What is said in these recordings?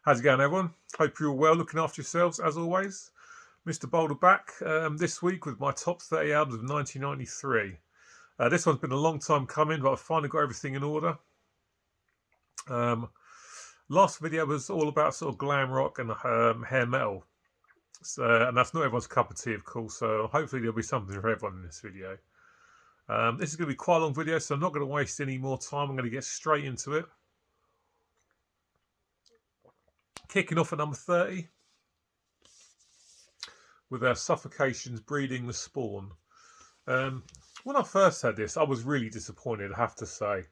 How's it going, everyone? Hope you're all well, looking after yourselves as always. Mr. Boulder back this week with my top 30 albums of 1993. This one's been a long time coming, but I've finally got everything in order. Last video was all about sort of glam rock and hair metal. And that's not everyone's cup of tea, of course, so hopefully there'll be something for everyone in this video. This is going to be quite a long video, so I'm not going to waste any more time. I'm going to get straight into it. Kicking off at number 30 with our Suffocation's Breeding the Spawn. When I first had this, I was really disappointed, I have to say.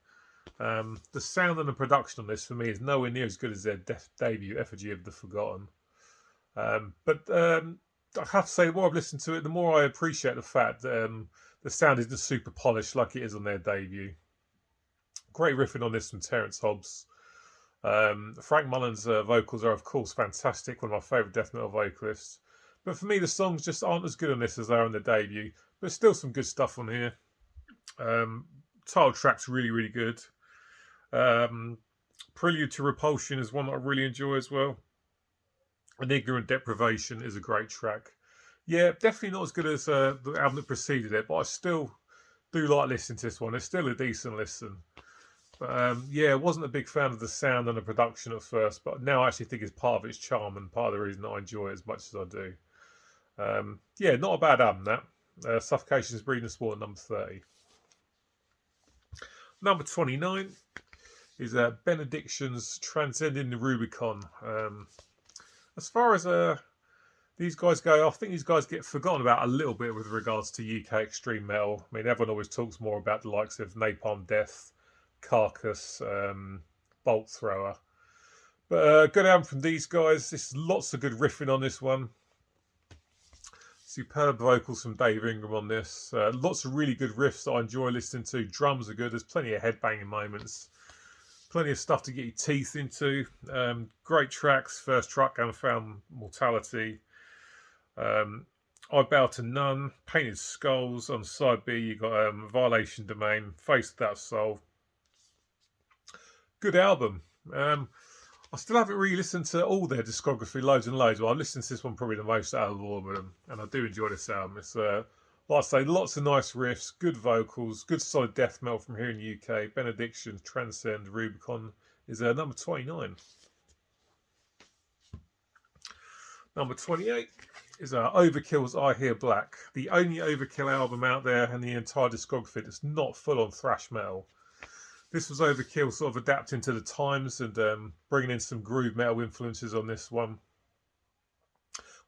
The sound and the production on this for me is nowhere near as good as their debut, Effigy of the Forgotten. But I have to say, the more I've listened to it, the more I appreciate the fact that the sound isn't super polished like it is on their debut. Great riffing on this from Terence Hobbs. Frank Mullen's vocals are, of course, fantastic. One of my favourite death metal vocalists. But for me, the songs just aren't as good on this as they are on the debut. But still some good stuff on here. Title track's really, really good. Prelude to Repulsion is one that I really enjoy as well. And Ignorant Deprivation is a great track. Yeah, definitely not as good as the album that preceded it, but I still do like listening to this one. It's still a decent listen. But yeah, I wasn't a big fan of the sound and the production at first, but now I actually think it's part of its charm and part of the reason that I enjoy it as much as I do. Yeah, not a bad album, that. Suffocation's Breeding the Spawn, number 30. Number 29 is Benediction's Transcending the Rubicon. As far as these guys go, I think these guys get forgotten about a little bit with regards to UK extreme metal. I mean, everyone always talks more about the likes of Napalm Death, Carcass, Bolt Thrower. But good album from these guys. There's lots of good riffing on this one. Superb vocals from Dave Ingram on this. Lots of really good riffs that I enjoy listening to. Drums are good. There's plenty of headbanging moments. Plenty of stuff to get your teeth into. Great tracks. First track, Unfound Mortality. I Bow to None. Painted Skulls. On side B, you got Violation Domain. Face Without Soul. Good album. I still haven't really listened to all their discography loads and loads. Well, I've listened to this one probably the most out of all of them, and I do enjoy this album. It's like I say, lots of nice riffs, good vocals, good solid death metal from here in the UK. Benediction, Transcend, Rubicon is number 29. Number 28 is Overkill's I Hear Black, the only Overkill album out there in the entire discography that's not full on thrash metal. This was Overkill sort of adapting to the times and bringing in some groove metal influences on this one.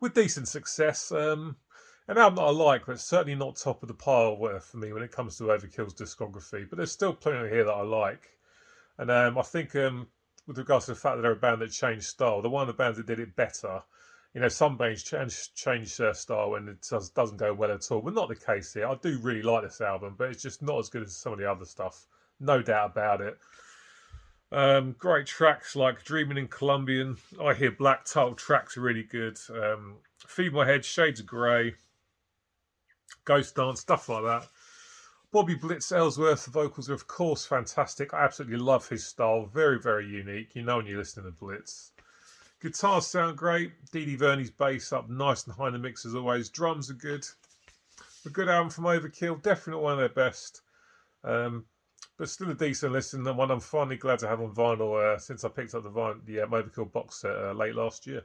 With decent success. An album that I like, but certainly not top of the pile for me when it comes to Overkill's discography. But there's still plenty here that I like. And I think with regards to the fact that they're a band that changed style, they're one of the bands that did it better. You know, some bands change their style when it doesn't go well at all. But not the case here. I do really like this album, but it's just not as good as some of the other stuff. No doubt about it. Great tracks like Dreaming in Colombian, I Hear Black, title tracks are really good. Feed My Head, Shades of Grey, Ghost Dance, stuff like that. Bobby Blitz Ellsworth, the vocals are of course fantastic. I absolutely love his style. Very, very unique. You know when you're listening to Blitz. Guitars sound great. Dee Dee Verney's bass up nice and high in the mix as always. Drums are good. A good album from Overkill. Definitely not one of their best. But still a decent listen, and one I'm finally glad to have on vinyl since I picked up the Overkill box set late last year.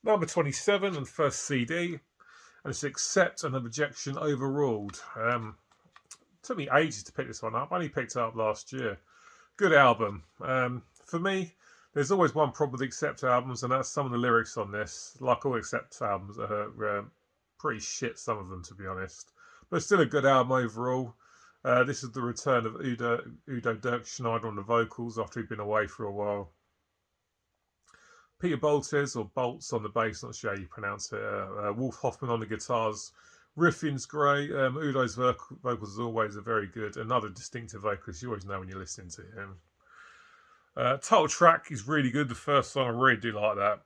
Number 27 and first CD, and it's Accept and Rejection Overruled. Took me ages to pick this one up. I only picked it up last year. Good album. For me, there's always one problem with Accept albums, and that's some of the lyrics on this. Like all Accept albums, are pretty shit, some of them, to be honest. But still a good album overall. This is the return of Udo Dirk Schneider on the vocals after he'd been away for a while. Peter Boltes, or Bolts, on the bass, not sure how you pronounce it. Wolf Hoffman on the guitars. Riffing's great. Udo's vocals, as always, are very good. Another distinctive vocalist. You always know when you're listening to him. Title track is really good. The first song, I really do like that.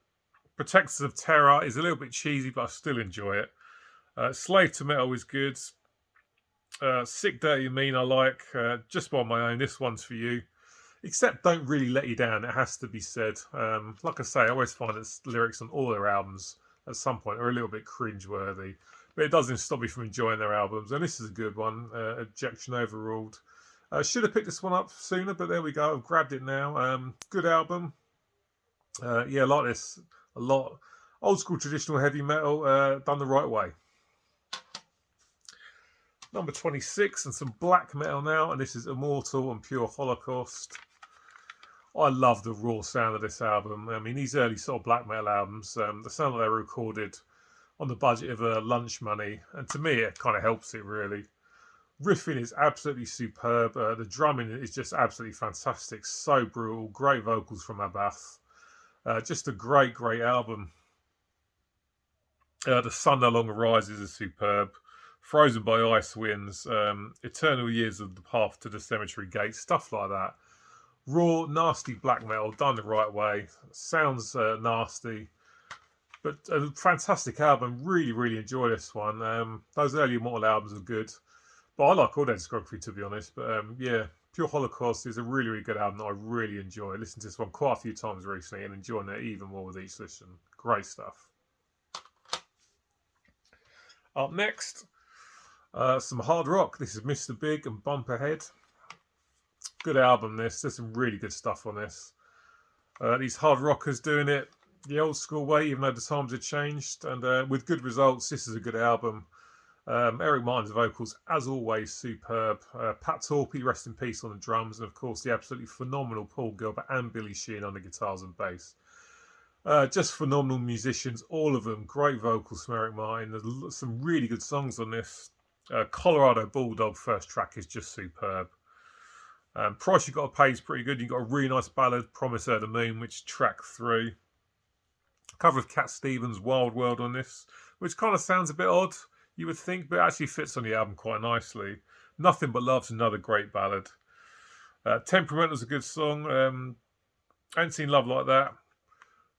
Protectors of Terror is a little bit cheesy, but I still enjoy it. Slave to Metal is good. Sick Dirty Mean I like. Just by my own, this one's for you. except don't really let you down, it has to be said. Like I say, I always find that lyrics on all their albums at some point are a little bit cringeworthy, but it doesn't stop me from enjoying their albums, and this is a good one. Objection overruled. Should have picked this one up sooner, but there we go. I've grabbed it now. Good album. Yeah, I like this a lot. Old school traditional heavy metal done the right way. Number 26, and some black metal now, and this is Immortal and Pure Holocaust. I love the raw sound of this album. I mean, these early sort of black metal albums, the sound that they were recorded on the budget of lunch money, and to me it kind of helps it really. Riffing is absolutely superb. The drumming is just absolutely fantastic. So brutal. Great vocals from Abath. Just a great, great album. The Sun No Longer Rises is superb. Frozen by Ice wins. Eternal Years of the Path to the Cemetery Gate. Stuff like that. Raw, nasty black metal done the right way. Sounds nasty. But a fantastic album. Really, really enjoy this one. Those early Immortal albums are good. But I like all their discography, to be honest. But yeah, Pure Holocaust is a really, really good album that I really enjoy. I listened to this one quite a few times recently and enjoying it even more with each listen. Great stuff. Up next, some hard rock. This is Mr. Big and Bump Ahead. Good album, this. There's some really good stuff on this. These hard rockers doing it the old school way, even though the times have changed. And with good results, this is a good album. Eric Martin's vocals, as always, superb. Pat Torpey, rest in peace, on the drums. And, of course, the absolutely phenomenal Paul Gilbert and Billy Sheehan on the guitars and bass. Just phenomenal musicians, all of them. Great vocals from Eric Martin. There's some really good songs on this. Colorado Bulldog first track is just superb. Price You Gotta Pay is pretty good. You've got a really nice ballad, Promise Her the Moon, which is track 3. Cover of Cat Stevens' Wild World on this, which kind of sounds a bit odd, you would think, but it actually fits on the album quite nicely. Nothing But Love's another great ballad. Temperamentals a good song. Ain't Seen Love Like That.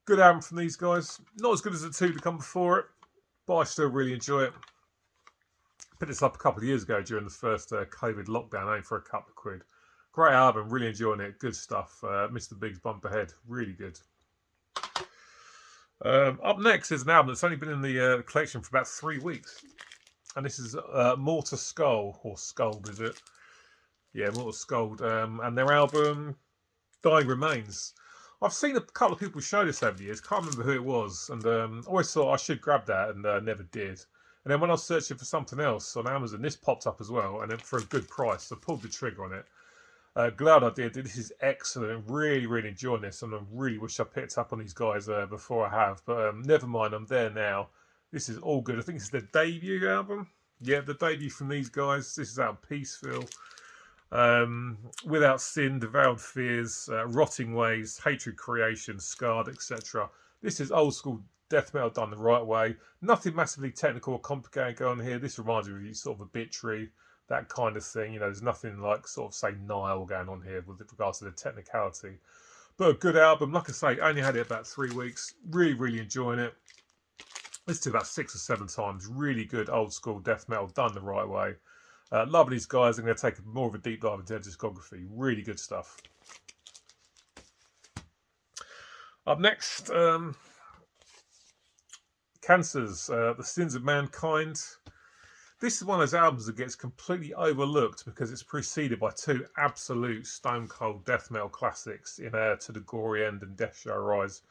Good album from these guys. Not as good as the two to come before it, but I still really enjoy it. Picked this up a couple of years ago during the first COVID lockdown, only for a couple of quid. Great album, really enjoying it. Good stuff. Mr. Big's Bump Ahead, really good. Up next is an album that's only been in the collection for about 3 weeks. And this is Mortar Skull, or Skull, is it? Yeah, Mortar Skull. And their album, Dying Remains. I've seen a couple of people show this over the years. Can't remember who it was. And always thought I should grab that and never did. And then when I was searching for something else on Amazon, this popped up as well. And then for a good price, I pulled the trigger on it. Glad I did. This is excellent. Really, really enjoying this. And I really wish I picked up on these guys before I have. But never mind, I'm there now. This is all good. I think it's their debut album. Yeah, the debut from these guys. This is out of Peaceville. Without Sin, Devoured Fears, Rotting Ways, Hatred Creation, Scarred, etc. This is old school death metal done the right way. Nothing massively technical or complicated going on here. This reminds me of sort of Obituary, that kind of thing. You know, there's nothing like sort of, say, Nile going on here with regards to the technicality. But a good album. Like I say, only had it about 3 weeks. Really, really enjoying it. Listened to about 6 or 7 times. Really good old school death metal done the right way. Love these guys. I'm going to take more of a deep dive into their discography. Really good stuff. Up next, Cancers, The Sins of Mankind. This is one of those albums that gets completely overlooked because it's preceded by 2 absolute stone cold death metal classics in To the Gory End and Death Shall Rise.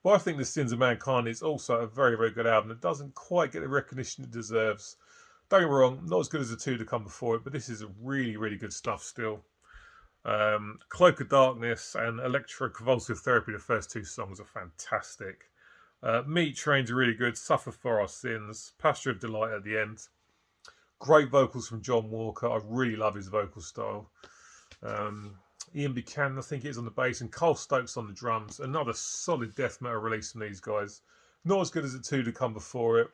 But I think The Sins of Mankind is also a very, very good album. It doesn't quite get the recognition it deserves. Don't get me wrong, not as good as the 2 to come before it, but this is really, really good stuff still. Cloak of Darkness and Electroconvulsive Therapy, the first 2 songs are fantastic. Meat Trains are really good. Suffer for Our Sins. Pasture of Delight at the end. Great vocals from John Walker. I really love his vocal style. Ian Buchanan, I think it is, on the bass, and Cole Stokes on the drums. Another solid death metal release from these guys. Not as good as the 2 to come before it,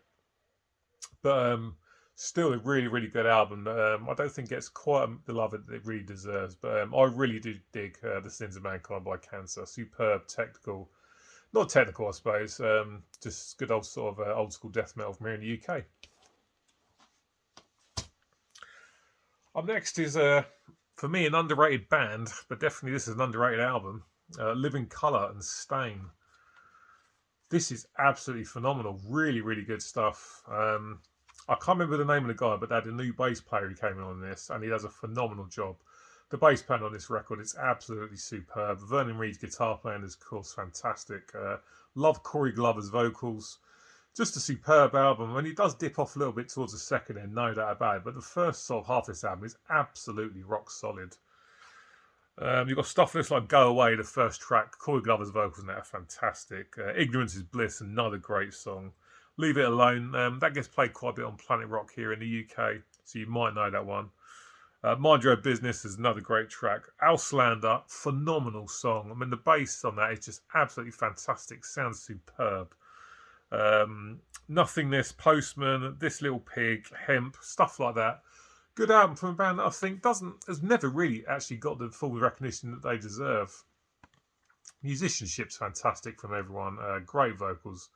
but still a really, really good album. I don't think it gets quite the love it really deserves, but I really do dig The Sins of Mankind by Cancer. Superb, technical. Not technical, I suppose. Just good old sort of old school death metal from here in the UK. Up next is For me, an underrated band, but definitely this is an underrated album. Living Colour and Stain. This is absolutely phenomenal. Really, really good stuff. I can't remember the name of the guy, but they had a new bass player who came in on this, and he does a phenomenal job. The bass player on this record is absolutely superb. Vernon Reid's guitar playing is, of course, fantastic. Love Corey Glover's vocals. Just a superb album. And he does dip off a little bit towards the second end, no doubt about it. But the first sort of half of this album is absolutely rock solid. You've got stuff that's like Go Away, the first track. Corey Glover's vocals in that are fantastic. Ignorance is Bliss, another great song. Leave It Alone, that gets played quite a bit on Planet Rock here in the UK, so you might know that one. Mind Your Own Business is another great track. Auslander, phenomenal song. I mean, the bass on that is just absolutely fantastic. Sounds superb. Nothingness, Postman, This Little Pig, Hemp, stuff like that. Good album from a band that I think has never really actually got the full recognition that they deserve. Musicianship's fantastic from everyone. Great vocals.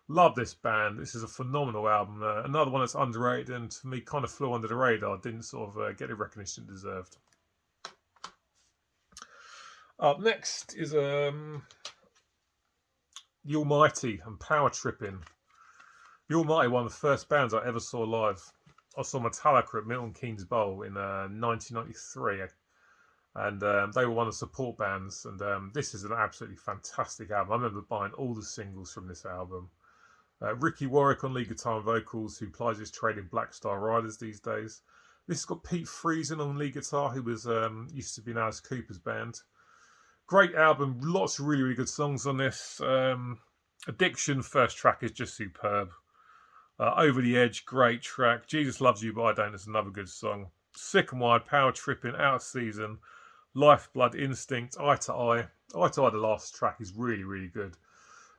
Love this band. This is a phenomenal album. Another one that's underrated and for me kind of flew under the radar. Didn't sort of get the recognition it deserved. Up next is The Almighty and Power Tripping. The Almighty, one of the first bands I ever saw live. I saw Metallica at Milton Keynes Bowl in 1993. And they were one of the support bands. And this is an absolutely fantastic album. I remember buying all the singles from this album. Ricky Warwick on lead guitar and vocals, who plies his trade in Black Star Riders these days. This has got Pete Friesen on lead guitar, who was used to be in Alice Cooper's band. Great album, lots of really, really good songs on this. Addiction, first track is just superb. Over the Edge, great track. Jesus Loves You But I Don't is another good song. Sick and Wired, Power Tripping, Out of Season, Lifeblood, Instinct, Eye to Eye. Eye to Eye, the last track, is really, really good.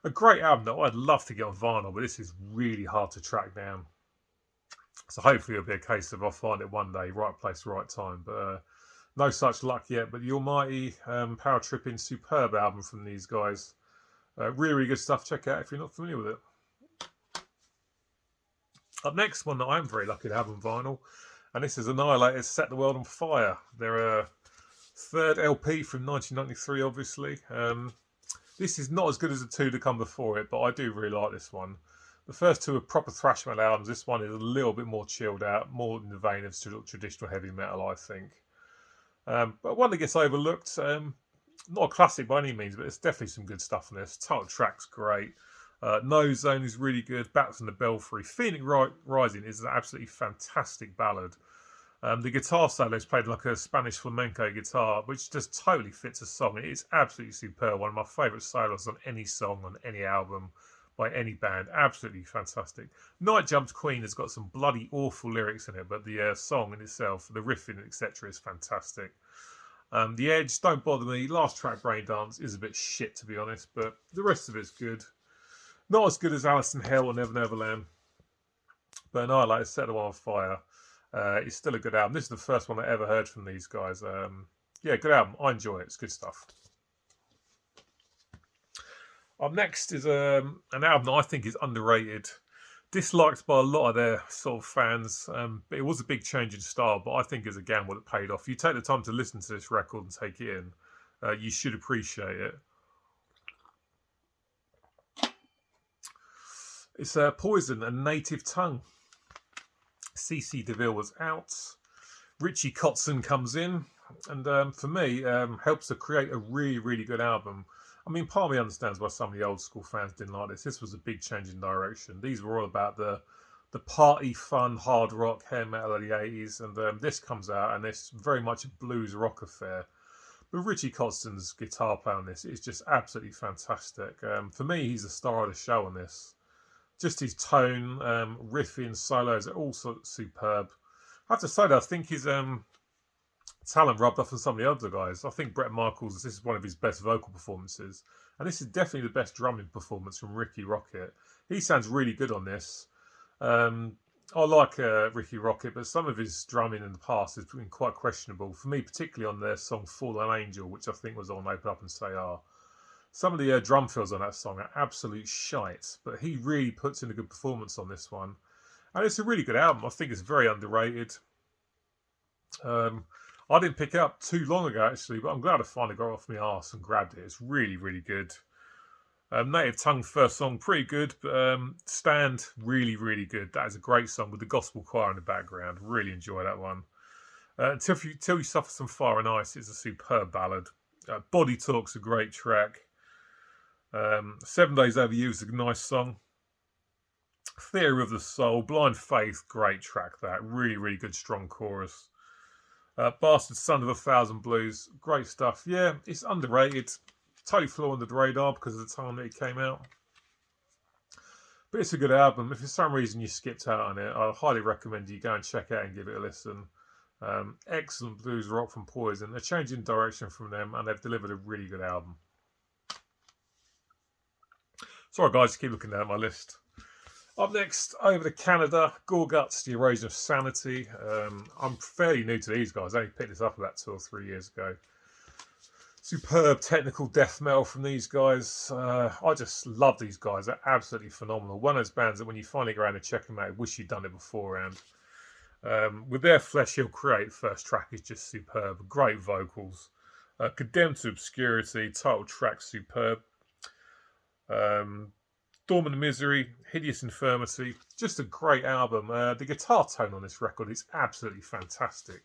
A great album that I'd love to get on vinyl, but this is really hard to track down. So hopefully it'll be a case of I'll find it one day, right place, right time. But no such luck yet. But the Almighty, Power Tripping, superb album from these guys. Really, really good stuff. Check it out if you're not familiar with it. Up next, one that I'm very lucky to have on vinyl, and this is Annihilated, Set the World on Fire. They're a third LP from 1993, obviously. This is not as good as the two that come before it, but I do really like this one. The first two are proper thrash metal albums. This one is a little bit more chilled out, more in the vein of traditional heavy metal, I think. But one that gets overlooked. Not a classic by any means, but there's definitely some good stuff in this. Title track's great. No Zone is really good. Bats in the Belfry. Phoenix Rising is an absolutely fantastic ballad. The guitar solo is played like a Spanish flamenco guitar, which just totally fits a song. It is absolutely superb. One of my favourite solos on any song, on any album, by any band. Absolutely fantastic. Night Jump's Queen has got some bloody awful lyrics in it, but the song in itself, the riffing, etc., is fantastic. The Edge, Don't Bother Me. Last track, Brain Dance, is a bit shit, to be honest, but the rest of it's good. Not as good as Alice in Hell or Never Never Land, but I like Set the World on Fire. It's still a good album. This is the first one I ever heard from these guys. Yeah, good album. I enjoy it. It's good stuff. Up next is an album that I think is underrated. Disliked by a lot of their sort of fans. But it was a big change in style, but I think it's a gamble that paid off. If you take the time to listen to this record and take it in, you should appreciate it. It's Poison and Native Tongue. CC DeVille was out. Richie Kotzen comes in, and for me, helps to create a really, really good album. I mean, part of me understands why some of the old school fans didn't like this. This was a big change in direction. These were all about the party, fun, hard rock, hair metal of the 80s, and this comes out, and it's very much a blues rock affair. But Richie Kotzen's guitar play on this is just absolutely fantastic. For me, he's the star of the show on this. Just his tone, riffing, solos are all superb. I have to say that I think his talent rubbed off on some of the other guys. I think Bret Michaels, this is one of his best vocal performances. And this is definitely the best drumming performance from Ricky Rocket. He sounds really good on this. I like Ricky Rocket, but some of his drumming in the past has been quite questionable. For me, particularly on their song Fallen Angel, which I think was on Open Up and Say Ah. Some of the drum fills on that song are absolute shite, but he really puts in a good performance on this one. And it's a really good album. I think it's very underrated. I I didn't pick it up too long ago, actually, but I'm glad I finally got it off my arse and grabbed it. It's really, really good. Native Tongue first song, pretty good, but Stand, really, really good. That is a great song with the gospel choir in the background. Really enjoy that one. Until you Suffer Some Fire and Ice is a superb ballad. Body Talk's a great track. 7 Days Over You is a nice song. Theory of the Soul, Blind Faith, great track that. Really, really good, strong chorus. Bastard Son of a Thousand Blues, great stuff. Yeah, it's underrated. Totally flew under the radar because of the time that it came out. But it's a good album. If for some reason you skipped out on it, I highly recommend you go and check it out and give it a listen. Excellent blues rock from Poison. A change in direction from them, and they've delivered a really good album. Sorry guys, keep looking down my list. Up next, over to Canada, Gorguts, The Erosion of Sanity. I'm fairly new to these guys. I only picked this up about 2 or 3 years ago. Superb technical death metal from these guys. I just love these guys. They're absolutely phenomenal. One of those bands that when you finally go around and check them out, wish you'd done it beforehand. With their Flesh He'll Create, first track is just superb. Great vocals. Condemned to Obscurity, title track superb. Dormant Misery, Hideous Infirmity, just a great album. The guitar tone on this record is absolutely fantastic.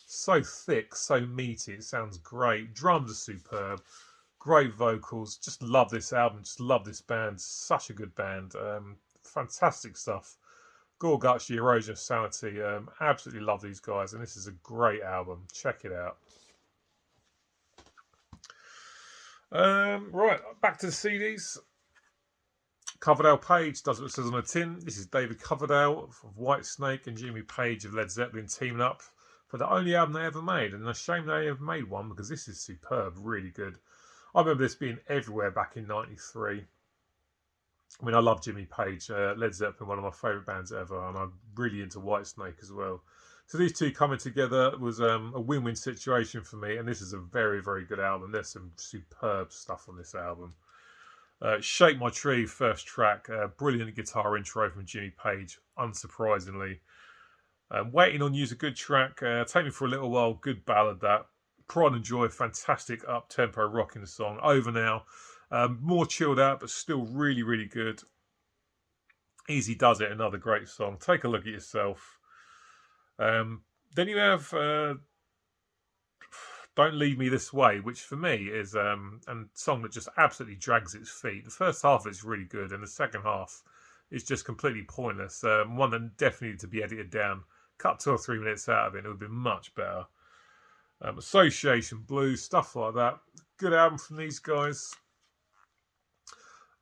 So thick, so meaty, it sounds great. Drums are superb, great vocals. Just love this album, just love this band. Such a good band. Fantastic stuff. Gorguts, The Erosion of Sanity. Absolutely love these guys, and this is a great album. Check it out. Right, back to the CDs. Coverdale Page does what it says on the tin. This is David Coverdale of Whitesnake and Jimmy Page of Led Zeppelin teaming up for the only album they ever made. And a shame they ever made one because this is superb, really good. I remember this being everywhere back in '93. I mean, I love Jimmy Page, Led Zeppelin, one of my favourite bands ever, and I'm really into Whitesnake as well. So these two coming together was a win-win situation for me, and this is a very, very good album. There's some superb stuff on this album. Shake My Tree, first track, brilliant guitar intro from Jimmy Page, unsurprisingly. Waiting on You's a good track, Take Me for a Little While, good ballad that. Pride and Joy, fantastic up-tempo rock in the song. Over Now, more chilled out, but still really, really good. Easy Does It, another great song. Take a Look at Yourself. Then you have Don't Leave Me This Way, which for me is a song that just absolutely drags its feet. The first half is really good, and the second half is just completely pointless. One that definitely needed to be edited down. Cut 2 or 3 minutes out of it, and it would have been much better. Association Blues, stuff like that. Good album from these guys.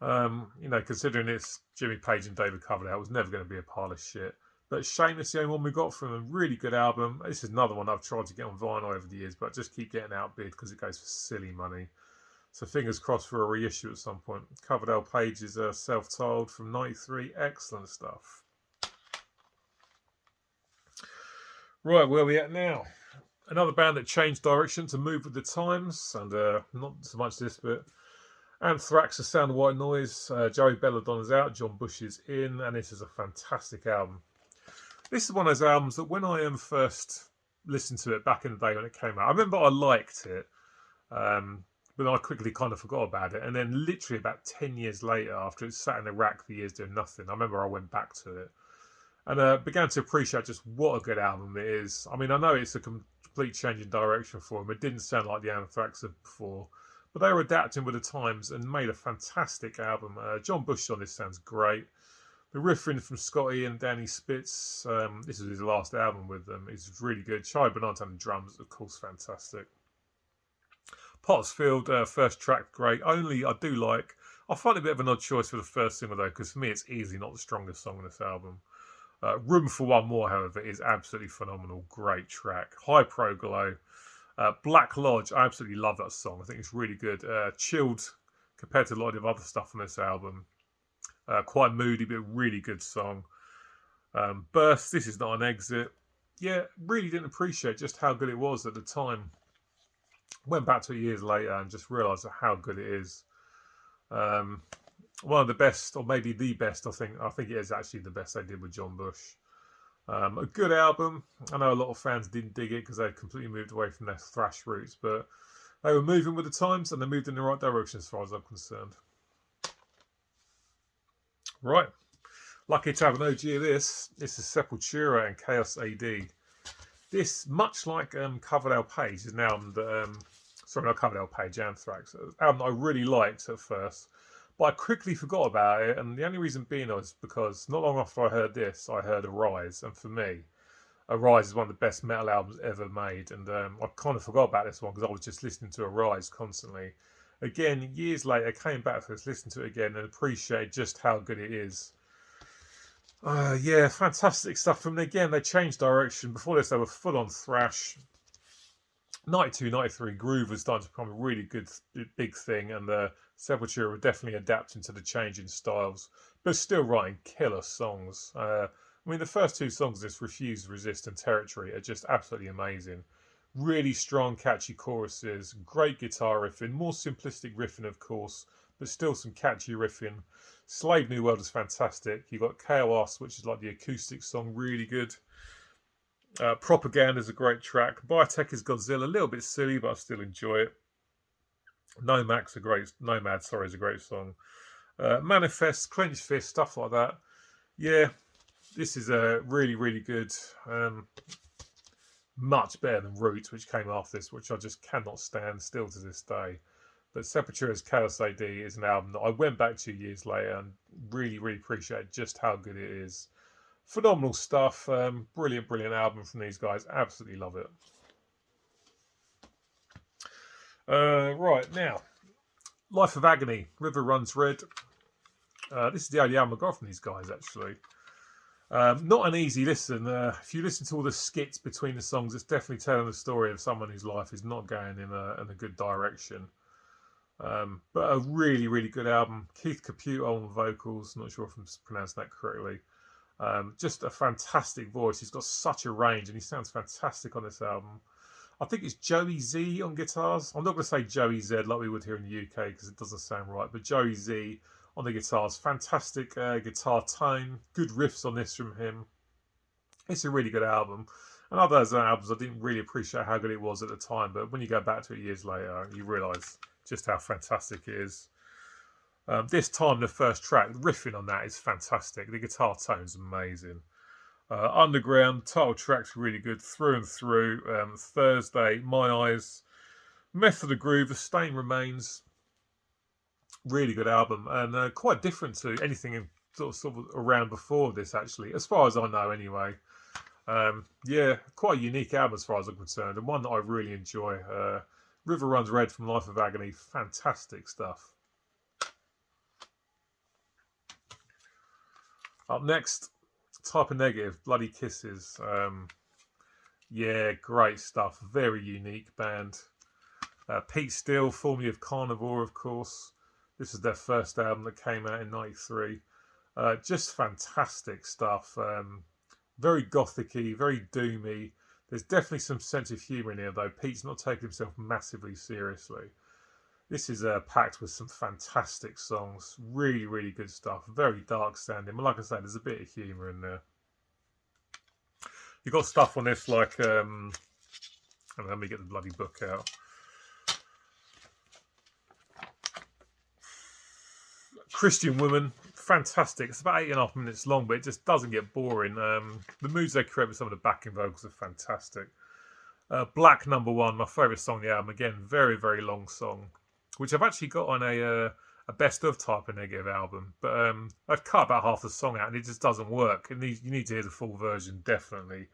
You know, considering it's Jimmy Page and David Coverdale, it was never going to be a pile of shit. But shame it's the only one we got from them. Really good album. This is another one I've tried to get on vinyl over the years, but I just keep getting outbid because it goes for silly money. So fingers crossed for a reissue at some point. Coverdale Page is self-titled from '93. Excellent stuff. Right, where are we at now? Another band that changed direction to move with the times, and not so much this bit. Anthrax, The Sound of White Noise. Joey Belladonna's out, John Bush is in, and this is a fantastic album. This is one of those albums that when I first listened to it back in the day when it came out, I remember I liked it, but I quickly kind of forgot about it. And then literally about 10 years later, after it sat in the rack for years doing nothing, I remember I went back to it and began to appreciate just what a good album it is. I mean, I know it's a complete change in direction for them. It didn't sound like the Anthrax of before, but they were adapting with the times and made a fantastic album. John Bush on this sounds great. The riffing from Scotty and Danny Spitz, this is his last album with them, is really good. Charlie Bernard on the drums, of course, fantastic. Pottsfield, first track, great. Only I find it a bit of an odd choice for the first single though, because for me it's easily not the strongest song on this album. Room for One More, however, is absolutely phenomenal. Great track. High Pro Glow. Black Lodge, I absolutely love that song. I think it's really good. Chilled compared to a lot of other stuff on this album. Quite moody, but really good song. Burst, This Is Not an Exit. Yeah, really didn't appreciate just how good it was at the time. Went back to it years later and just realised how good it is. One of the best, or maybe the best, I think it is actually the best they did with John Bush. A good album. I know a lot of fans didn't dig it because they completely moved away from their thrash roots, but they were moving with the times and they moved in the right direction as far as I'm concerned. Right. Lucky to have an OG of this. This is Sepultura and Chaos AD. This, much like Coverdale Page, is an album that, sorry, not Coverdale Page, Anthrax, an album that I really liked at first, but I quickly forgot about it, and the only reason being was because not long after I heard this, I heard Arise, and for me, Arise is one of the best metal albums ever made, and I kind of forgot about this one because I was just listening to Arise constantly. Again, years later, I came back to this, listened to it again, and appreciated just how good it is. Yeah, fantastic stuff from them. Again, they changed direction. Before this, they were full on thrash. 92, 93, groove was starting to become a really good, big thing, and Sepultura were definitely adapting to the changing styles, but still writing killer songs. I mean, the first two songs, this Refuse, Resist, and Territory, are just absolutely amazing. Really strong, catchy choruses, great guitar riffing, more simplistic riffing, of course, but still some catchy riffing. Slave New World is fantastic. You've got KOS, which is like the acoustic song, really good. Propaganda is a great track. Biotech is Godzilla, a little bit silly, but I still enjoy it. Nomad is a great song. Manifest, Clenched Fist, stuff like that. Yeah, this is a really, really good. Much better than Roots, which came after this, which I just cannot stand still to this day. But Sepultura's Chaos AD is an album that I went back to years later and really, really appreciate just how good it is. Phenomenal stuff. Brilliant, brilliant album from these guys. Absolutely love it. Right, now. Life of Agony, River Runs Red. This is the only album I got from these guys, actually. Not an easy listen. If you listen to all the skits between the songs, it's definitely telling the story of someone whose life is not going in a good direction. But a really, really good album. Keith Caputo on vocals. Not sure if I'm pronouncing that correctly. Just a fantastic voice. He's got such a range and he sounds fantastic on this album. I think it's Joey Z on guitars. I'm not going to say Joey Z like we would here in the UK because it doesn't sound right, but Joey Z on the guitars. Fantastic guitar tone. Good riffs on this from him. It's a really good album. And other albums, I didn't really appreciate how good it was at the time, but when you go back to it years later, you realise just how fantastic it is. This time, the first track, the riffing on that is fantastic. The guitar tone's amazing. Underground, title track's really good through and through. Thursday, My Eyes, Method of Groove, The Stain Remains. Really good album and quite different to anything sort of around before this, actually, as far as I know anyway. Yeah, quite a unique album as far as I'm concerned, and one that I really enjoy. River Runs Red from Life of Agony, fantastic stuff. Up next, Type of Negative, Bloody Kisses. Yeah, great stuff. Very unique band. Pete Steele, formerly of Carnivore, of course. This is their first album that came out in '93. Just fantastic stuff. Very gothic-y, very doomy. There's definitely some sense of humour in here, though. Pete's not taking himself massively seriously. This is packed with some fantastic songs. Really, really good stuff. Very dark sounding. But like I said, there's a bit of humour in there. You've got stuff on this like... let me get the bloody book out. Christian Woman. Fantastic. It's about 8.5 minutes long, but it just doesn't get boring. The moods they create with some of the backing vocals are fantastic. Black Number One, my favourite song on the album. Again, very, very long song, which I've actually got on a best of Type of Negative album. But I've cut about half the song out and it just doesn't work. You need to hear the full version, definitely.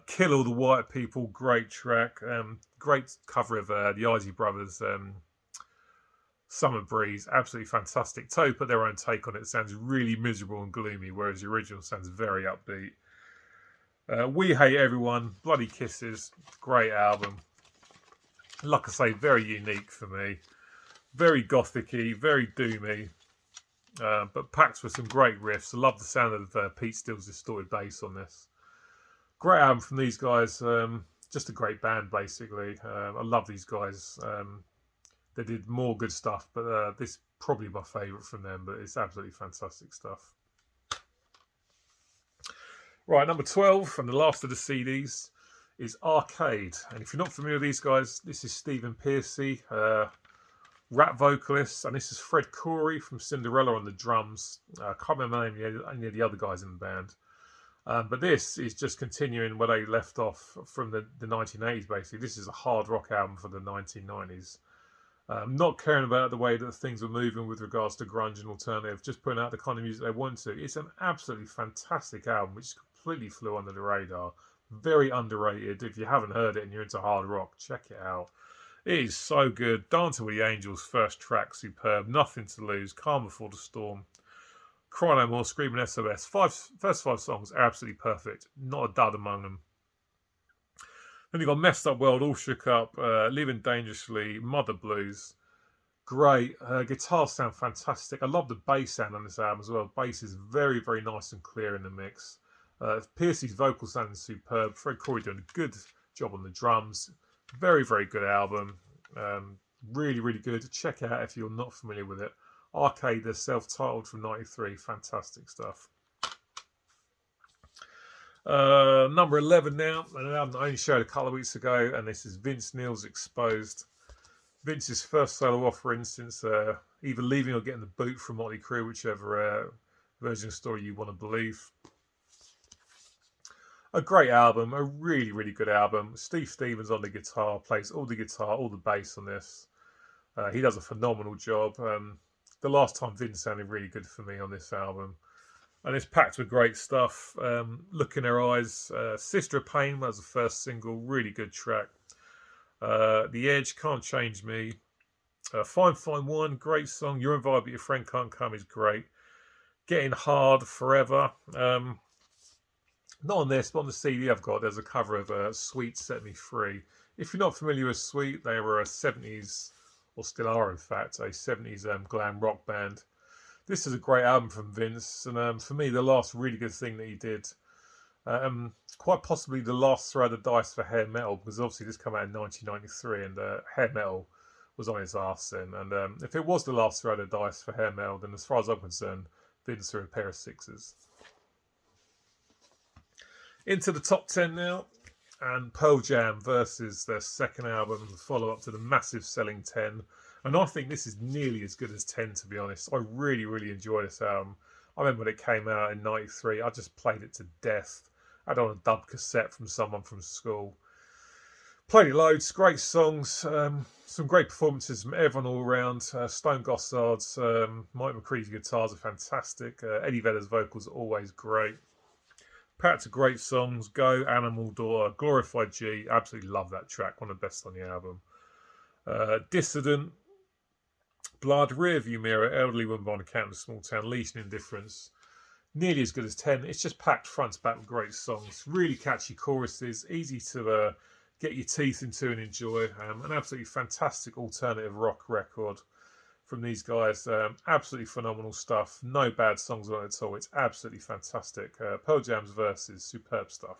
Kill All the White People, great track. Great cover of the Isley Brothers' Summer Breeze, absolutely fantastic. Toe put their own take on it. It sounds really miserable and gloomy, whereas the original sounds very upbeat. We Hate Everyone, Bloody Kisses, great album. Like I say, very unique for me. Very gothic-y, very doomy, but packed with some great riffs. I love the sound of Pete Steele's distorted bass on this. Great album from these guys. Just a great band, basically. I love these guys. They did more good stuff, but this is probably my favourite from them, but it's absolutely fantastic stuff. Right, number 12, and the last of the CDs, is Arcade. And if you're not familiar with these guys, this is Stephen Pearcy, rap vocalist, and this is Fred Corey from Cinderella on the drums. I can't remember the name of any of the other guys in the band. But this is just continuing where they left off from the 1980s, basically. This is a hard rock album for the 1990s. Not caring about the way that things were moving with regards to grunge and alternative, just putting out the kind of music they want to. It's an absolutely fantastic album, which completely flew under the radar. Very underrated. If you haven't heard it and you're into hard rock, check it out. It is so good. Dancing with the Angels, first track, superb. Nothing to Lose, Calm Before the Storm, Cry No More, Screaming SOS. First 5 songs are absolutely perfect. Not a dud among them. Then you've got Messed Up World, All Shook Up, Living Dangerously, Mother Blues. Great. Guitars sound fantastic. I love the bass sound on this album as well. Bass is very, very nice and clear in the mix. Pearcy's vocals sounding superb. Fred Corey doing a good job on the drums. Very, very good album. Really, really good. Check it out if you're not familiar with it. Arcade, they're self-titled from '93. Fantastic stuff. Number 11 now, an album I only showed a couple of weeks ago, and this is Vince Neil's Exposed. Vince's first solo offering since either leaving or getting the boot from Motley Crue, whichever version of the story you want to believe. A great album, a really, really good album. Steve Stevens on the guitar, plays all the guitar, all the bass on this. He does a phenomenal job. The last time Vince sounded really good for me on this album. And it's packed with great stuff. Look in Her Eyes. Sister of Pain was the first single. Really good track. The Edge, Can't Change Me. Fine Fine One, great song. You're in Vibe But Your Friend Can't Come is great. Getting Hard, Forever. Not on this, but on the CD I've got, there's a cover of Sweet Set Me Free. If you're not familiar with Sweet, they were a 70s, or still are in fact, a 70s glam rock band. This is a great album from Vince, and for me, the last really good thing that he did. Quite possibly the last throw of the dice for hair metal, because obviously this came out in 1993, and hair metal was on his arse then. And if it was the last throw of the dice for hair metal, then as far as I'm concerned, Vince are a pair of sixes. Into the top 10 now, and Pearl Jam versus their second album, the follow-up to the massive selling 10. And I think this is nearly as good as 10, to be honest. I really, really enjoy this album. I remember when it came out in '93, I just played it to death. I had it on a dub cassette from someone from school. Played it loads, great songs, some great performances from everyone all around. Stone Gossard's, Mike McCready's guitars are fantastic. Eddie Vedder's vocals are always great. Packed of great songs. Go, Animal, Daughter, Glorified G. Absolutely love that track. One of the best on the album. Dissident, Blood, Rearview Mirror, Elderly Woman on Account of a Small Town, Leash and Indifference. Nearly as good as 10. It's just packed front to back with great songs. Really catchy choruses. Easy to get your teeth into and enjoy. An absolutely fantastic alternative rock record from these guys. Absolutely phenomenal stuff. No bad songs on it at all. It's absolutely fantastic. Pearl Jam's verses, superb stuff.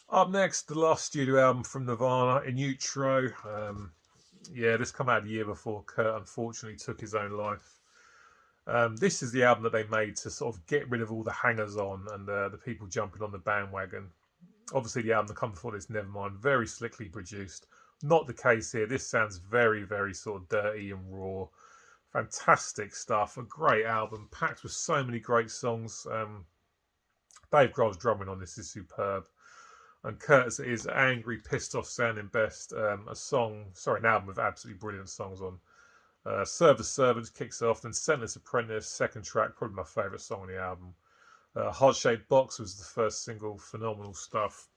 Up next, the last studio album from Nirvana, In Utero. Yeah, this came out a year before Kurt unfortunately took his own life. This is the album that they made to sort of get rid of all the hangers-on and the people jumping on the bandwagon. Obviously, the album that comes before this, Nevermind, very slickly produced. Not the case here. This sounds very, very sort of dirty and raw. Fantastic stuff. A great album, packed with so many great songs. Dave Grohl's drumming on this is superb. And Kurt's is angry, pissed off sounding best. An album with absolutely brilliant songs on. Serve the Servants kicks off, then Sentenced Apprentice, second track, probably my favourite song on the album. Heart Shaped Box was the first single, phenomenal stuff.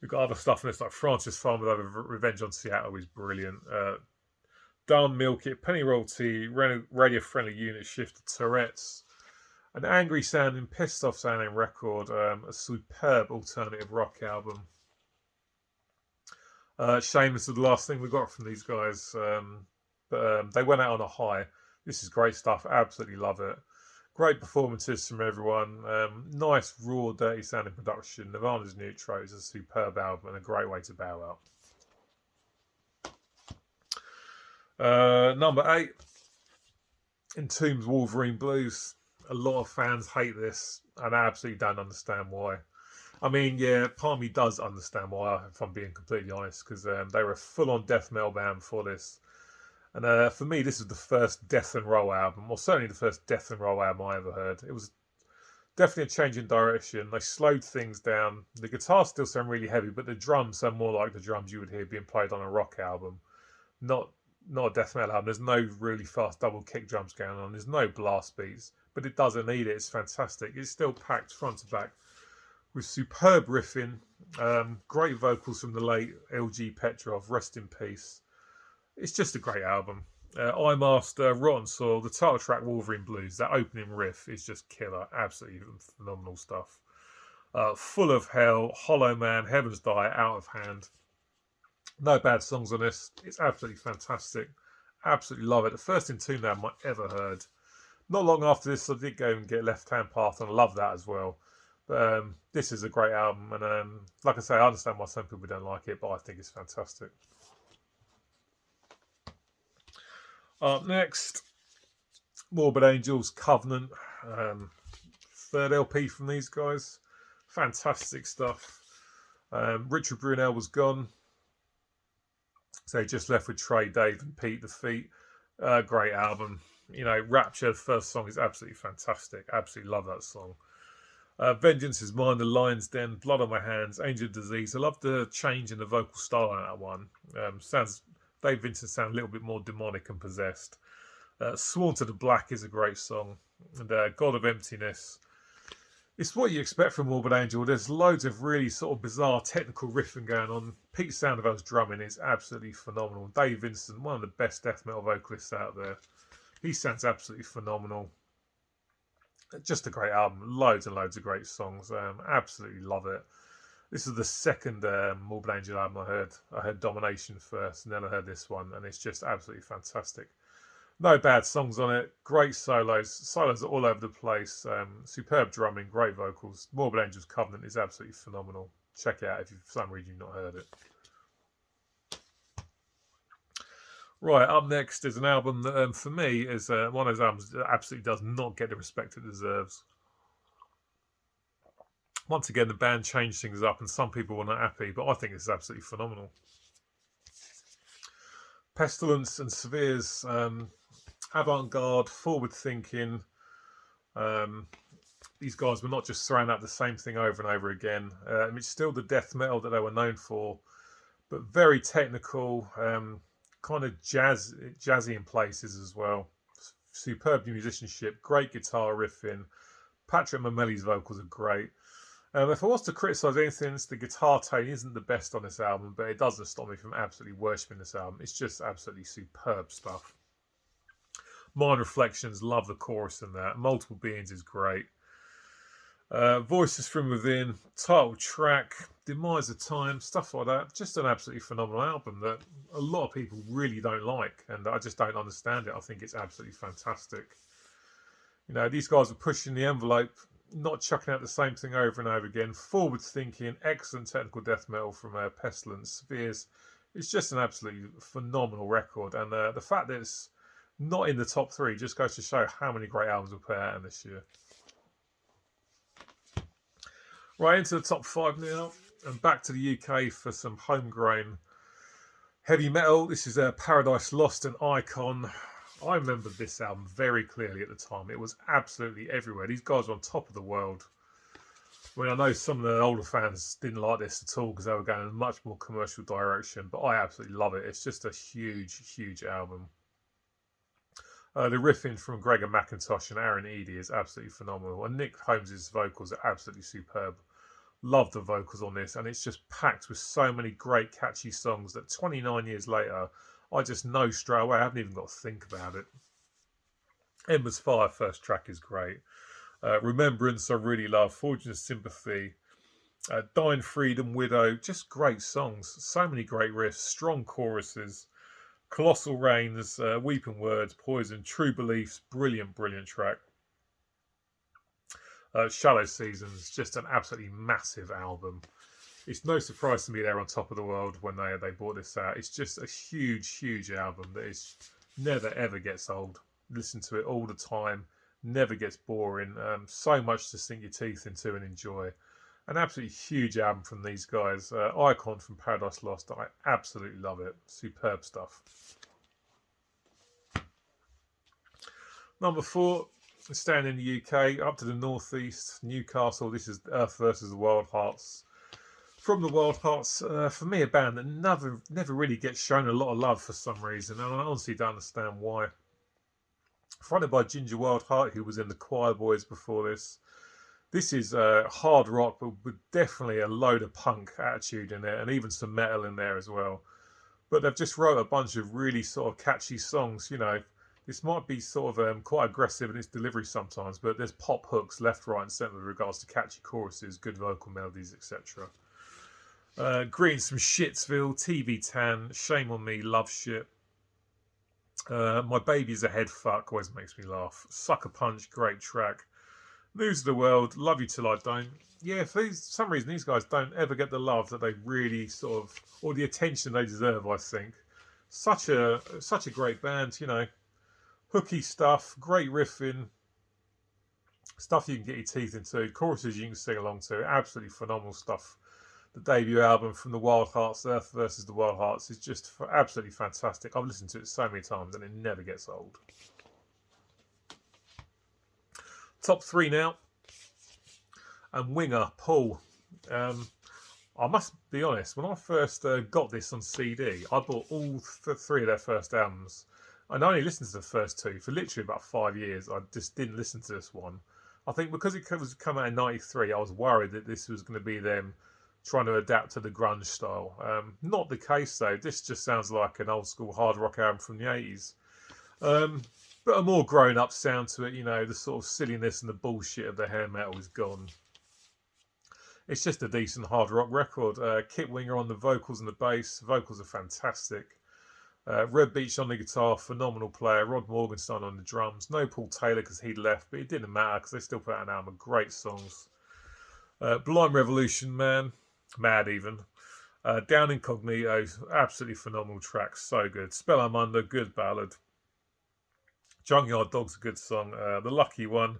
We've got other stuff in this, like Francis Farmer with Revenge on Seattle is brilliant. Darn Milk It, Penny Royalty, Radio Friendly Unit Shift to Tourette's. An angry sounding, pissed off sounding record. A superb alternative rock album. Shameless is the last thing we got from these guys. But they went out on a high. This is great stuff. Absolutely love it. Great performances from everyone. Nice, raw, dirty sounding production. Nirvana's In Utero is a superb album and a great way to bow out. Number 8, Entombed's Wolverine Blues. A lot of fans hate this, and I absolutely don't understand why. I mean, yeah, part of me does understand why, if I'm being completely honest, because they were a full-on death metal band before this. And for me, this is the first death and roll album, or certainly the first death and roll album I ever heard. It was definitely a change in direction. They slowed things down. The guitars still sound really heavy, but the drums sound more like the drums you would hear being played on a rock album, not a death metal album. There's no really fast double kick drums going on. There's no blast beats, but it doesn't need it. It's fantastic. It's still packed front to back with superb riffing, great vocals from the late LG Petrov. Rest in peace. It's just a great album. I'm Master, Rotten Soil, the title track Wolverine Blues, that opening riff is just killer. Absolutely phenomenal stuff. Full of Hell, Hollow Man, Heaven's Die, Out of Hand. No bad songs on this. It's absolutely fantastic. Absolutely love it. The first Entombed album I ever heard. Not long after this, I did go and get Left Hand Path, and I love that as well. But this is a great album, and like I say, I understand why some people don't like it, but I think it's fantastic. Up next, Morbid Angels, Covenant. Third LP from these guys. Fantastic stuff. Richard Brunel was gone, so he just left with Trey, Dave, and Pete the Feet. Great album. You know, Rapture, the first song, is absolutely fantastic. Absolutely love that song. Vengeance is Mine, The Lion's Den, Blood on My Hands, Angel Disease. I love the change in the vocal style on that one. Dave Vincent sounds a little bit more demonic and possessed. Sworn to the Black is a great song. And God of Emptiness. It's what you expect from Morbid Angel. There's loads of really sort of bizarre technical riffing going on. Pete Sandoval's drumming is absolutely phenomenal. Dave Vincent, one of the best death metal vocalists out there. He sounds absolutely phenomenal. Just a great album. Loads and loads of great songs. Absolutely love it. This is the second Morbid Angel album I heard. I heard Domination first, and then I heard this one, and it's just absolutely fantastic. No bad songs on it. Great solos. Solos are all over the place. Superb drumming, great vocals. Morbid Angel's Covenant is absolutely phenomenal. Check it out if for some reason you've not heard it. Right, up next is an album that, for me, is one of those albums that absolutely does not get the respect it deserves. Once again, the band changed things up, and some people were not happy, but I think it's absolutely phenomenal. Pestilence and Severes, avant-garde, forward-thinking. These guys were not just throwing out the same thing over and over again. It's still the death metal that they were known for, but very technical, kind of jazzy in places as well. Superb musicianship, great guitar riffing. Patrick Mameli's vocals are great. If I was to criticise anything, the guitar tone isn't the best on this album, but it doesn't stop me from absolutely worshipping this album. It's just absolutely superb stuff. Mind Reflections, love the chorus in that. Multiple Beings is great. Voices from Within, title track, Demise of Time, stuff like that. Just an absolutely phenomenal album that a lot of people really don't like, and I just don't understand it. I think it's absolutely fantastic. You know, these guys are pushing the envelope, not chucking out the same thing over and over again. Forward thinking, excellent technical death metal from Pestilence Severes. It's just an absolutely phenomenal record, and the fact that it's not in the top 3 just goes to show how many great albums we put out in this year. Right, into the top 5 now, and back to the UK for some homegrown heavy metal. This is Paradise Lost, and Icon. I remember this album very clearly at the time. It was absolutely everywhere. These guys were on top of the world. I mean, I know some of the older fans didn't like this at all because they were going in a much more commercial direction, but I absolutely love it. It's just a huge, huge album. The riffing from Gregor McIntosh and Aaron Eady is absolutely phenomenal, and Nick Holmes' vocals are absolutely superb. Love the vocals on this, and it's just packed with so many great catchy songs that 29 years later I just know straight away. I haven't even got to think about it. Ember's Fire first track is great. Remembrance I really love. Forging Sympathy, Dying Freedom, Widow, just great songs. So many great riffs, strong choruses. Colossal Rains, Weeping Words, Poison, True Beliefs, brilliant, brilliant track. Shallow Seasons, just an absolutely massive album. It's no surprise to me they're on top of the world when they brought this out. It's just a huge, huge album that is never ever gets old. Listen to it all the time. Never gets boring. So much to sink your teeth into and enjoy. An absolutely huge album from these guys. Icon from Paradise Lost. I absolutely love it. Superb stuff. Number 4, staying in the UK, up to the northeast, Newcastle. This is Earth versus the Wild Hearts. From the Wild Hearts, for me, a band that never really gets shown a lot of love for some reason, and I honestly don't understand why. Fronted by Ginger Wildheart, who was in the Choir Boys before this. This is hard rock, but with definitely a load of punk attitude in it, and even some metal in there as well. But they've just wrote a bunch of really sort of catchy songs. You know, this might be sort of quite aggressive in its delivery sometimes, but there's pop hooks left, right, and centre with regards to catchy choruses, good vocal melodies, etc. Greetings from Shitsville, TV Tan, Shame on Me, Love Shit. My Baby's a Head Fuck, always makes me laugh. Sucker Punch, great track. News of the World, Love You Till I Don't. Yeah, for some reason these guys don't ever get the love that they really sort of, or the attention they deserve, I think. Such a great band, you know. Hooky stuff, great riffing, stuff you can get your teeth into, choruses you can sing along to, absolutely phenomenal stuff. The debut album from the Wild Hearts, Earth versus the Wild Hearts, is just absolutely fantastic. I've listened to it so many times and it never gets old. Top 3 now. And Winger, Paul. I must be honest, when I first got this on CD, I bought all 3 of their first albums. And I only listened to the first 2 for literally about 5 years. I just didn't listen to this one. I think because it was come out in '93, I was worried that this was going to be them trying to adapt to the grunge style. Not the case though. This just sounds like an old school hard rock album from the '80s. But a more grown up sound to it, you know, the sort of silliness and the bullshit of the hair metal is gone. It's just a decent hard rock record. Kit Winger on the vocals and the bass. Vocals are fantastic. Red Beach on the guitar, phenomenal player. Rod Morgenstein on the drums. No Paul Taylor because he'd left, but it didn't matter because they still put out an album of great songs. Blind Revolution, man. Mad even. Down Incognito, absolutely phenomenal track, so good. Spellamander, good ballad. Junkyard Dog's a good song. The Lucky One.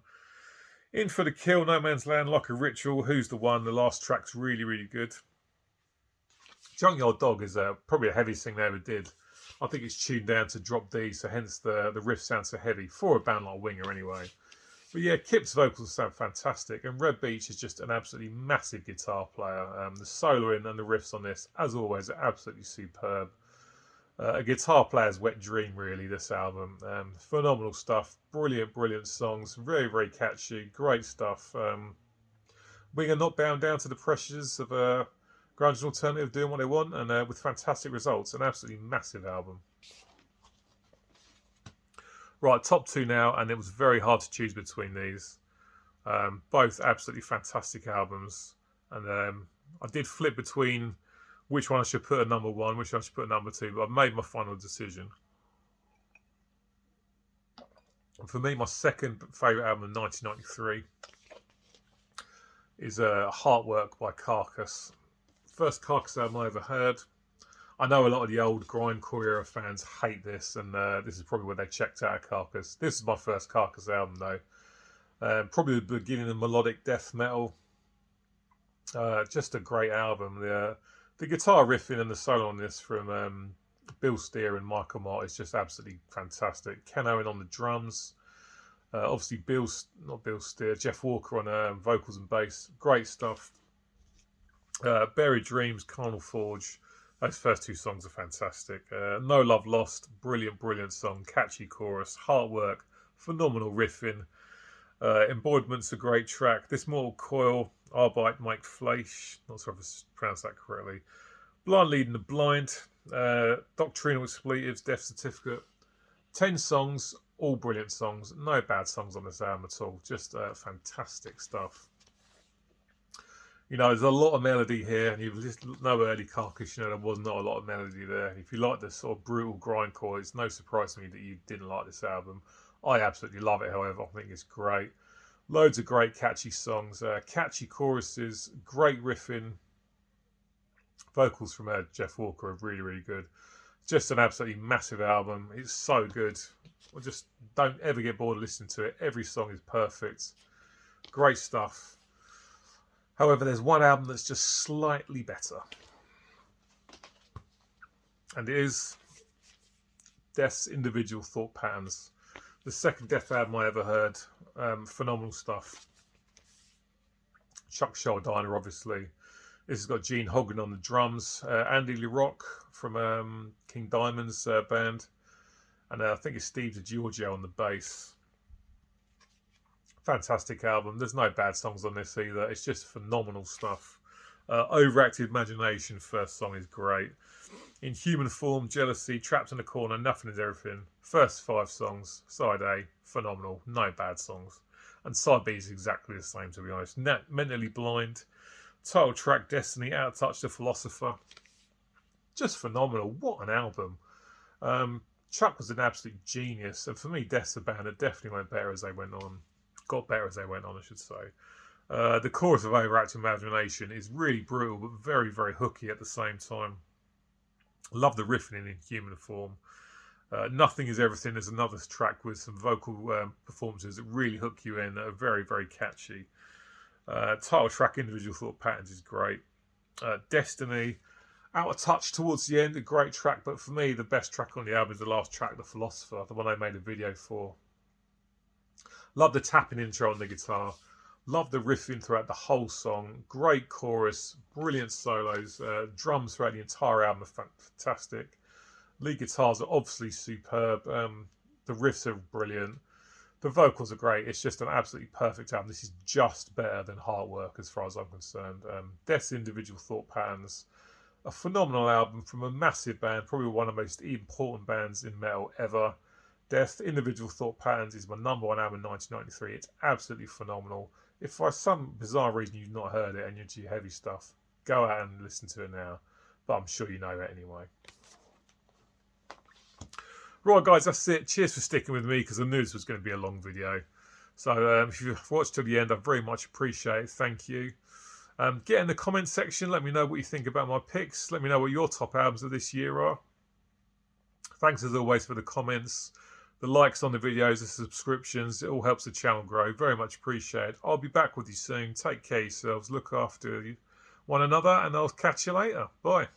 In for the Kill, No Man's Land, Like a Ritual, Who's the One? The last track's really, really good. Junkyard Dog is probably the heaviest thing they ever did. I think it's tuned down to drop D, so hence the riff sounds so heavy for a band like Winger anyway. But yeah, Kip's vocals sound fantastic, and Red Beach is just an absolutely massive guitar player. The soloing and the riffs on this, as always, are absolutely superb. A guitar player's wet dream, really, this album. Phenomenal stuff. Brilliant, brilliant songs. Very, very catchy. Great stuff. Winger not bound down to the pressures of grunge and alternative doing what they want, and with fantastic results. An absolutely massive album. Right, top 2 now, and it was very hard to choose between these. Both absolutely fantastic albums. And I did flip between which one I should put at number 1, which I should put at number 2, but I've made my final decision. And for me, my second favourite album of 1993 is Heartwork by Carcass. First Carcass album I ever heard. I know a lot of the old grindcore era fans hate this, and this is probably where they checked out Carcass. This is my first Carcass album, though. Probably the beginning of melodic death metal. Just a great album. The guitar riffing and the solo on this from Bill Steer and Michael Mott is just absolutely fantastic. Ken Owen on the drums. Obviously, not Bill Steer, Jeff Walker on vocals and bass. Great stuff. Buried Dreams, Carnal Forge. Those first 2 songs are fantastic. No Love Lost, brilliant, brilliant song. Catchy chorus. Heartwork, phenomenal riffing. Embodiment,'s a great track. This Mortal Coil, Arbeit Mike Fleisch. Not sure if I pronounced that correctly. Blind Leading the Blind. Doctrinal Expletives, Death Certificate. 10 songs, all brilliant songs. No bad songs on this album at all. Just fantastic stuff. You know, there's a lot of melody here, and you've just know early Carcass, you know, there was not a lot of melody there. If you like the sort of brutal grindcore, it's no surprise to me that you didn't like this album. I absolutely love it, however. I think it's great. Loads of great catchy songs, catchy choruses, great riffing. Vocals from Jeff Walker are really, really good. Just an absolutely massive album. It's so good. I just don't ever get bored of listening to it. Every song is perfect. Great stuff. However, there's one album that's just slightly better. And it is Death's Individual Thought Patterns. The second Death album I ever heard. Phenomenal stuff. Chuck Schuldiner, obviously. This has got Gene Hoggan on the drums. Andy LaRocque from King Diamond's band. And I think it's Steve DiGiorgio on the bass. Fantastic album. There's no bad songs on this either. It's just phenomenal stuff. Overactive Imagination, first song, is great. In Human Form, Jealousy, Trapped in a Corner, Nothing is Everything. First 5 songs. Side A, phenomenal. No bad songs. And side B is exactly the same, to be honest. Mentally Blind. Title track, Destiny, Out of Touch, The Philosopher. Just phenomenal. What an album. Chuck was an absolute genius. And for me, Death's a band that definitely went better as they went on. Got better as they went on, I should say. The chorus of Overactive Imagination is really brutal, but very, very hooky at the same time. Love the riffing in Human Form. Nothing is Everything is another track with some vocal performances that really hook you in, that are very, very catchy. Title track, Individual Thought Patterns, is great. Destiny, Out of Touch towards the end, a great track, but for me, the best track on the album is the last track, The Philosopher, the one I made a video for. Love the tapping intro on the guitar. Love the riffing throughout the whole song. Great chorus, brilliant solos. Drums throughout the entire album are fantastic. Lead guitars are obviously superb. The riffs are brilliant. The vocals are great. It's just an absolutely perfect album. This is just better than Heartwork as far as I'm concerned. Death's Individual Thought Patterns, a phenomenal album from a massive band, probably one of the most important bands in metal ever. Death Individual Thought Patterns is my #1 album in 1993. It's absolutely phenomenal. If for some bizarre reason you've not heard it and you're into heavy stuff, go out and listen to it now. But I'm sure you know it anyway. Right, guys, that's it. Cheers for sticking with me, because I knew this was going to be a long video. So if you've watched till the end, I very much appreciate it. Thank you. Get in the comment section. Let me know what you think about my picks. Let me know what your top albums of this year are. Thanks as always for the comments, the likes on the videos, the subscriptions. It all helps the channel grow. Very much appreciated. I'll be back with you soon. Take care of yourselves. Look after one another, and I'll catch you later. Bye.